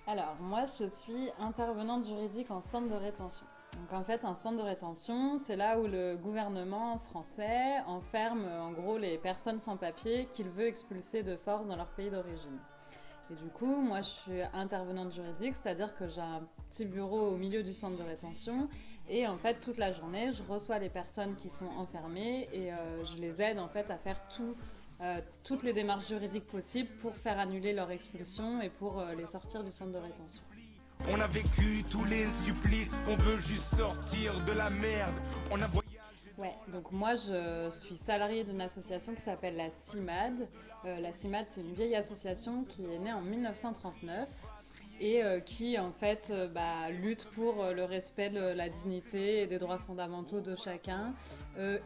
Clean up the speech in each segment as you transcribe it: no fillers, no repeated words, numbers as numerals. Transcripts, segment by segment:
Alors, moi, je suis intervenante juridique en centre de rétention. Donc, en fait, un centre de rétention, c'est là où le gouvernement français enferme, en gros, les personnes sans papier qu'il veut expulser de force dans leur pays d'origine. Et du coup, moi, je suis intervenante juridique, c'est-à-dire que j'ai un petit bureau au milieu du centre de rétention. Et en fait, toute la journée, je reçois les personnes qui sont enfermées et je les aide en fait à faire toutes les démarches juridiques possibles pour faire annuler leur expulsion et pour les sortir du centre de rétention. On a vécu tous les supplices, on veut juste sortir de la merde. On a voyagé. Ouais, donc moi je suis salariée d'une association qui s'appelle la CIMAD. La CIMAD, c'est une vieille association qui est née en 1939 et qui en fait lutte pour le respect de la dignité et des droits fondamentaux de chacun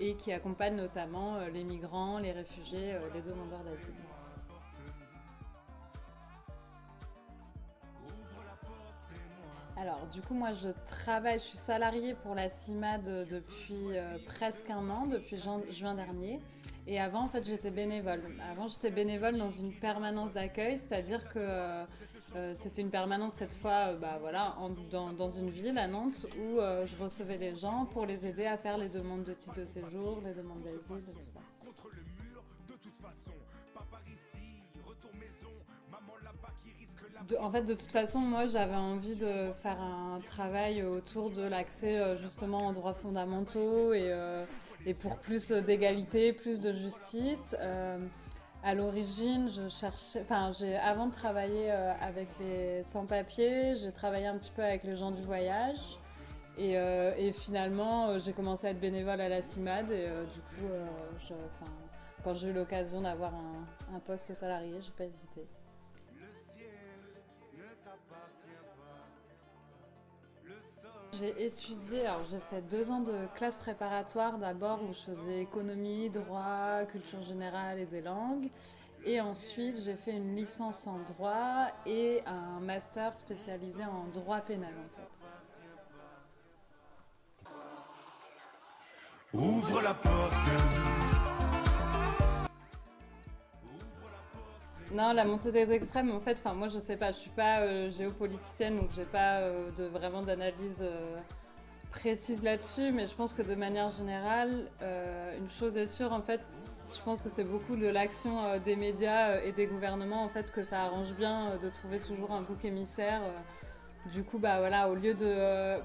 et qui accompagne notamment les migrants, les réfugiés, les demandeurs d'asile. Alors, du coup, moi, je suis salariée pour la CIMAD depuis presque un an, depuis juin dernier. Et avant, en fait, j'étais bénévole. Avant, j'étais bénévole dans une permanence d'accueil, c'est-à-dire que c'était une permanence cette fois dans une ville, à Nantes, où je recevais les gens pour les aider à faire les demandes de titre de séjour, les demandes d'asile et tout ça. Contre le mur, de toute façon, pas par ici, retour maison, maman là-bas qui risque la... En fait, de toute façon, moi, j'avais envie de faire un travail autour de l'accès justement aux droits fondamentaux et pour plus d'égalité, plus de justice. À l'origine, avant de travailler avec les sans-papiers, j'ai travaillé un petit peu avec les gens du voyage. Et finalement, j'ai commencé à être bénévole à la CIMAD et du coup, quand j'ai eu l'occasion d'avoir un poste salarié, j'ai pas hésité. J'ai étudié, alors j'ai fait 2 ans de classe préparatoire d'abord où je faisais économie, droit, culture générale et des langues. Et ensuite j'ai fait une licence en droit et un master spécialisé en droit pénal en fait. Ouvre la porte. Non, la montée des extrêmes, en fait, moi je sais pas, je suis pas géopoliticienne donc j'ai pas vraiment d'analyse précise là-dessus, mais je pense que de manière générale, une chose est sûre, en fait, je pense que c'est beaucoup de l'action des médias et des gouvernements, en fait, que ça arrange bien de trouver toujours un bouc émissaire. Du coup, au lieu de...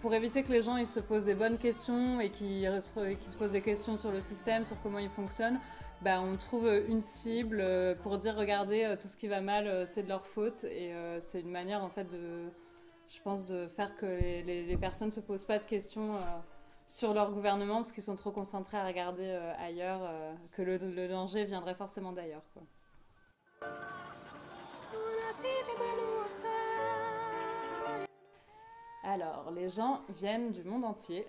pour éviter que les gens ils se posent des bonnes questions et qu'ils se posent des questions sur le système, sur comment il fonctionne, on trouve une cible pour dire regardez, tout ce qui va mal, c'est de leur faute. Et c'est une manière, en fait, je pense, de faire que les personnes ne se posent pas de questions sur leur gouvernement parce qu'ils sont trop concentrés à regarder ailleurs, que le danger viendrait forcément d'ailleurs, quoi. Alors, les gens viennent du monde entier.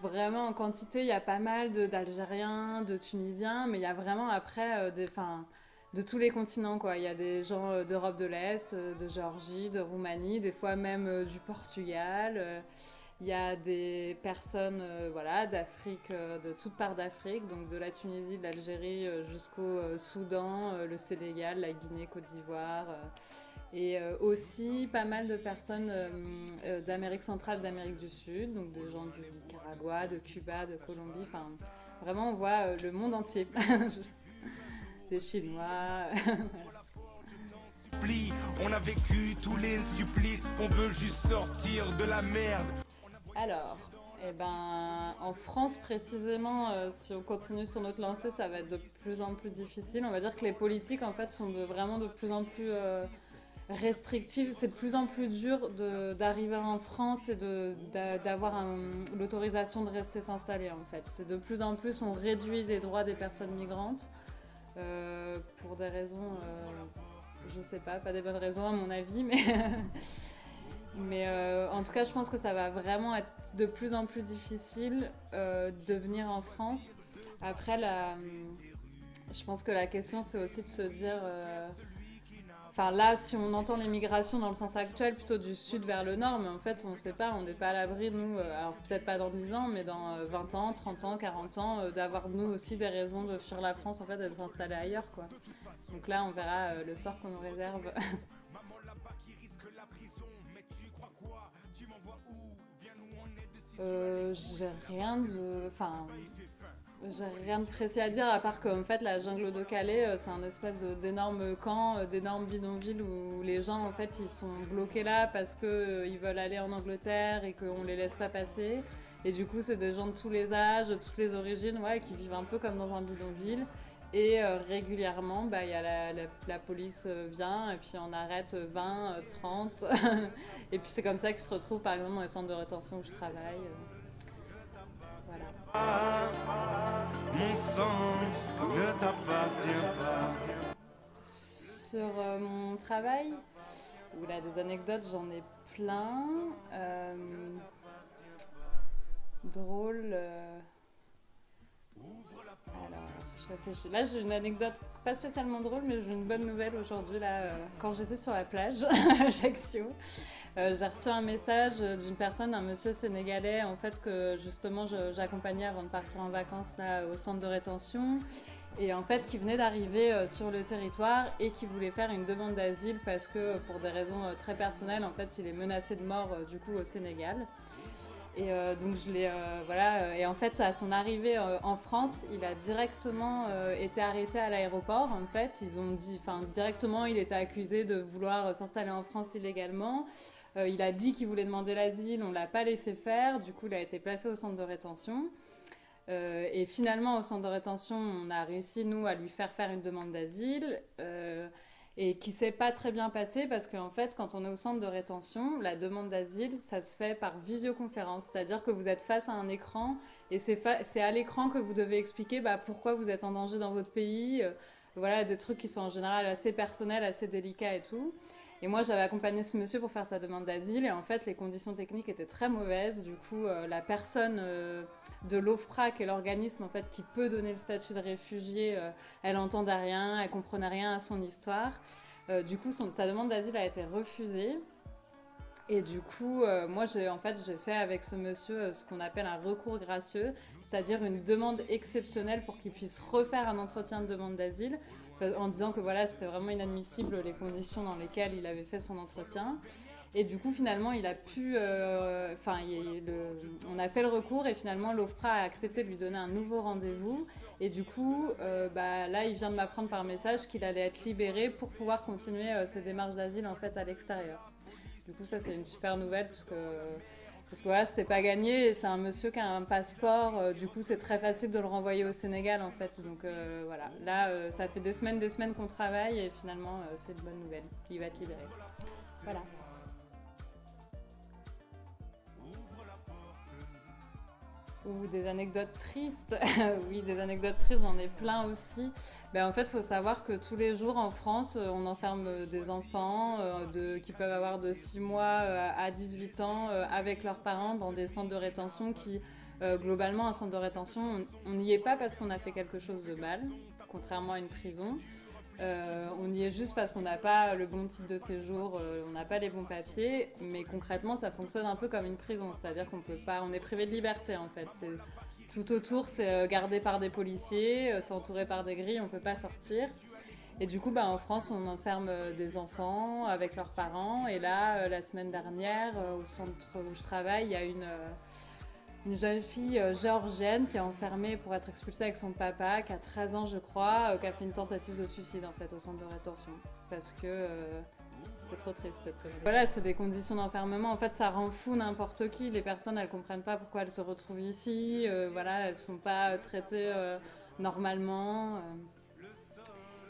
Vraiment en quantité, il y a pas mal d'Algériens, de Tunisiens, mais il y a vraiment après de tous les continents, quoi. Il y a des gens d'Europe de l'Est, de Géorgie, de Roumanie, des fois même du Portugal. Il y a des personnes d'Afrique, de toutes parts d'Afrique, donc de la Tunisie, de l'Algérie jusqu'au Soudan, le Sénégal, la Guinée, Côte d'Ivoire. Et aussi pas mal de personnes d'Amérique centrale, d'Amérique du Sud, donc des gens du Nicaragua, de Cuba, de Colombie. Enfin, vraiment, on voit le monde entier. Des Chinois. On a vécu tous les supplices, on veut juste sortir de la merde. Alors, en France précisément, si on continue sur notre lancée, ça va être de plus en plus difficile. On va dire que les politiques, en fait, sont vraiment de plus en plus restrictives. C'est de plus en plus dur d'arriver en France et d'avoir l'autorisation de rester s'installer, en fait. C'est de plus en plus, on réduit les droits des personnes migrantes pour des raisons, je sais pas des bonnes raisons à mon avis, mais en tout cas, je pense que ça va vraiment être de plus en plus difficile de venir en France. Après, je pense que la question, c'est aussi de se dire Enfin là, si on entend l'immigration dans le sens actuel, plutôt du sud vers le nord, mais en fait, on ne sait pas, on n'est pas à l'abri, nous, alors peut-être pas dans 10 ans, mais dans 20 ans, 30 ans, 40 ans, d'avoir nous aussi des raisons de fuir la France, en fait, d'être installés ailleurs, quoi. Donc là, on verra le sort qu'on nous réserve. Maman là-bas qui risque la prison. Mais tu crois quoi? Tu m'envoies où? Viens nous en aide si J'ai rien de... Enfin... J'ai rien de précis à dire à part qu'en fait la jungle de Calais c'est un espèce d'énorme camp, d'énormes bidonvilles où les gens en fait ils sont bloqués là parce que ils veulent aller en Angleterre et qu'on les laisse pas passer. Et du coup c'est des gens de tous les âges, de toutes les origines, ouais, qui vivent un peu comme dans un bidonville. Et régulièrement bah, y a la police vient et puis on arrête 20, 30. Et puis c'est comme ça qu'ils se retrouvent par exemple dans les centres de rétention où je travaille. Voilà. mon sang ne t'appartient pas. Sur mon travail, où là des anecdotes, j'en ai plein. Drôle. Alors, je réfléchis. Là, j'ai une anecdote pas spécialement drôle, mais j'ai une bonne nouvelle aujourd'hui. Là, quand j'étais sur la plage à Ajaccio, j'ai reçu un message d'une personne, un monsieur sénégalais, en fait, que justement j'accompagnais avant de partir en vacances là, au centre de rétention. Et en fait, qui venait d'arriver sur le territoire et qui voulait faire une demande d'asile parce que, pour des raisons très personnelles, en fait, il est menacé de mort du coup au Sénégal. Et donc je l'ai voilà et en fait à son arrivée en France il a directement été arrêté à l'aéroport. En fait ils ont dit, enfin directement il était accusé de vouloir s'installer en France illégalement. Il a dit qu'il voulait demander l'asile, on l'a pas laissé faire, du coup il a été placé au centre de rétention. Et finalement au centre de rétention on a réussi nous à lui faire une demande d'asile. Et qui s'est pas très bien passé parce qu'en fait, quand on est au centre de rétention, la demande d'asile, ça se fait par visioconférence. C'est-à-dire que vous êtes face à un écran et c'est à l'écran que vous devez expliquer pourquoi vous êtes en danger dans votre pays. Voilà, des trucs qui sont en général assez personnels, assez délicats et tout. Et moi, j'avais accompagné ce monsieur pour faire sa demande d'asile et en fait, les conditions techniques étaient très mauvaises. Du coup, la personne de l'OFPRA, qui est l'organisme en fait qui peut donner le statut de réfugié, elle n'entendait rien, elle comprenait rien à son histoire. Du coup, sa demande d'asile a été refusée. Et du coup, moi, j'ai fait avec ce monsieur ce qu'on appelle un recours gracieux, c'est-à-dire une demande exceptionnelle pour qu'il puisse refaire un entretien de demande d'asile, en disant que voilà, c'était vraiment inadmissible les conditions dans lesquelles il avait fait son entretien. Et du coup, finalement, il a pu... on a fait le recours et finalement, l'OFPRA a accepté de lui donner un nouveau rendez-vous. Et du coup, là, il vient de m'apprendre par message qu'il allait être libéré pour pouvoir continuer ses démarches d'asile en fait, à l'extérieur. Du coup, ça, c'est une super nouvelle parce que voilà, c'était pas gagné. Et c'est un monsieur qui a un passeport. Du coup, c'est très facile de le renvoyer au Sénégal, en fait. Donc voilà, là, ça fait des semaines qu'on travaille et finalement, c'est une bonne nouvelle. Il va être libéré. Voilà. Ou des anecdotes tristes. Oui, des anecdotes tristes, j'en ai plein aussi. En fait, il faut savoir que tous les jours en France, on enferme des enfants qui peuvent avoir de 6 mois à 18 ans avec leurs parents dans des centres de rétention qui, globalement, un centre de rétention, on n'y est pas parce qu'on a fait quelque chose de mal, contrairement à une prison. On y est juste parce qu'on n'a pas le bon titre de séjour, on n'a pas les bons papiers, mais concrètement ça fonctionne un peu comme une prison, c'est-à-dire qu'on peut pas, on est privé de liberté en fait. Tout autour c'est gardé par des policiers, c'est entouré par des grilles, on peut pas sortir. Et du coup en France on enferme des enfants avec leurs parents, et là la semaine dernière au centre où je travaille il y a une jeune fille géorgienne qui est enfermée pour être expulsée avec son papa, qui a 13 ans je crois, qui a fait une tentative de suicide en fait au centre de rétention. Parce que c'est trop triste peut-être. Voilà, c'est des conditions d'enfermement, en fait ça rend fou n'importe qui. Les personnes elles comprennent pas pourquoi elles se retrouvent ici, voilà, elles sont pas traitées normalement.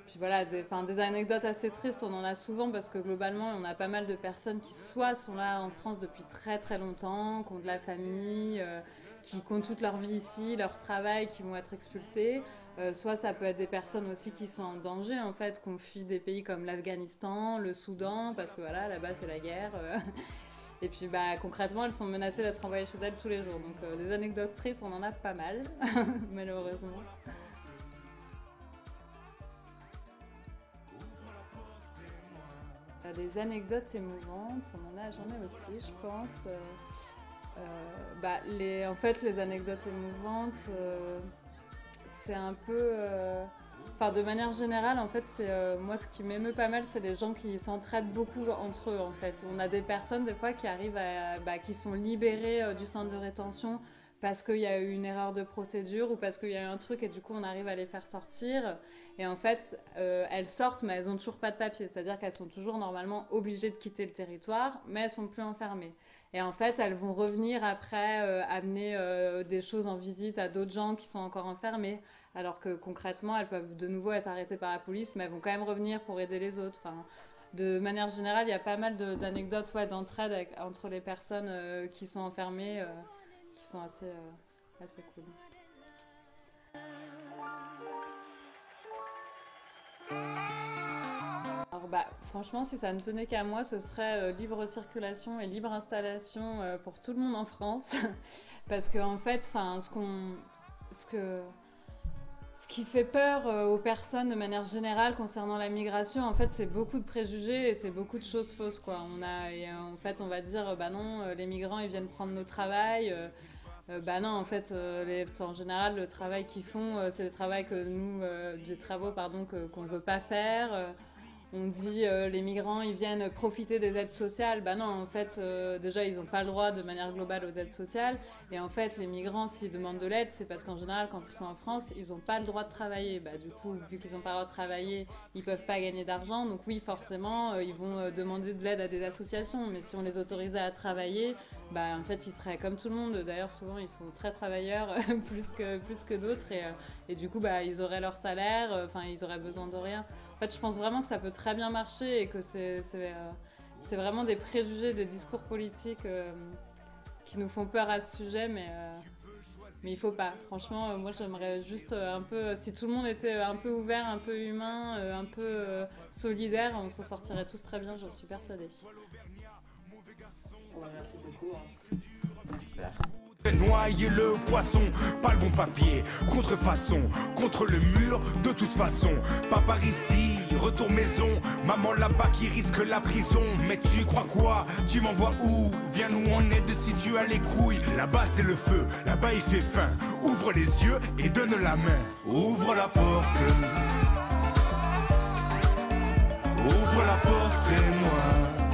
Puis voilà, des anecdotes assez tristes, on en a souvent parce que globalement, on a pas mal de personnes qui soit sont là en France depuis très très longtemps, qui ont de la famille, qui ont toute leur vie ici, leur travail, qui vont être expulsées. Soit ça peut être des personnes aussi qui sont en danger, en fait, qui ont fui des pays comme l'Afghanistan, le Soudan, parce que voilà, là-bas c'est la guerre. Et puis concrètement, elles sont menacées d'être envoyées chez elles tous les jours. Donc des anecdotes tristes, on en a pas mal, malheureusement. Les anecdotes émouvantes, j'en ai aussi, je pense. En fait, les anecdotes émouvantes, c'est un peu... de manière générale, en fait, moi, ce qui m'émeut pas mal, c'est les gens qui s'entraident beaucoup entre eux, en fait. On a des personnes, des fois, qui arrivent qui sont libérées du centre de rétention parce qu'il y a eu une erreur de procédure ou parce qu'il y a eu un truc et du coup, on arrive à les faire sortir. Et en fait, elles sortent, mais elles n'ont toujours pas de papier. C'est-à-dire qu'elles sont toujours normalement obligées de quitter le territoire, mais elles ne sont plus enfermées. Et en fait, elles vont revenir après amener des choses en visite à d'autres gens qui sont encore enfermés. Alors que concrètement, elles peuvent de nouveau être arrêtées par la police, mais elles vont quand même revenir pour aider les autres. De manière générale, il y a pas mal d'anecdotes d'entraide entre les personnes qui sont enfermées, qui sont assez cool. Alors franchement, si ça ne tenait qu'à moi, ce serait libre circulation et libre installation pour tout le monde en France. Parce qu'en fait, ce qui fait peur aux personnes de manière générale concernant la migration, en fait, c'est beaucoup de préjugés et c'est beaucoup de choses fausses, quoi. En fait, on va dire, non, les migrants, ils viennent prendre nos travail. Non, en fait, en général, le travail qu'ils font, c'est des travaux qu'on ne veut pas faire. On dit les migrants, ils viennent profiter des aides sociales. Non, en fait, déjà, ils n'ont pas le droit de manière globale aux aides sociales. Et en fait, les migrants, s'ils demandent de l'aide, c'est parce qu'en général, quand ils sont en France, ils n'ont pas le droit de travailler. Du coup, vu qu'ils n'ont pas le droit de travailler, ils ne peuvent pas gagner d'argent. Donc oui, forcément, ils vont demander de l'aide à des associations. Mais si on les autorisait à travailler, en fait, ils seraient comme tout le monde. D'ailleurs, souvent, ils sont très travailleurs, plus que d'autres. Et du coup, ils auraient leur salaire, ils auraient besoin de rien. En fait, je pense vraiment que ça peut très bien marcher et que c'est vraiment des préjugés, des discours politiques qui nous font peur à ce sujet, mais il faut pas. Franchement, moi, j'aimerais juste un peu... Si tout le monde était un peu ouvert, un peu humain, un peu solidaire, on s'en sortirait tous très bien, j'en suis persuadée. Merci beaucoup. Super. Noyer le poisson, pas le bon papier, contrefaçon, contre le mur, de toute façon, pas par ici, retour maison, maman là-bas qui risque la prison, mais tu crois quoi, tu m'envoies où, viens nous on aide si tu as les couilles, là-bas c'est le feu, là-bas il fait faim, ouvre les yeux et donne la main, ouvre la porte, c'est moi.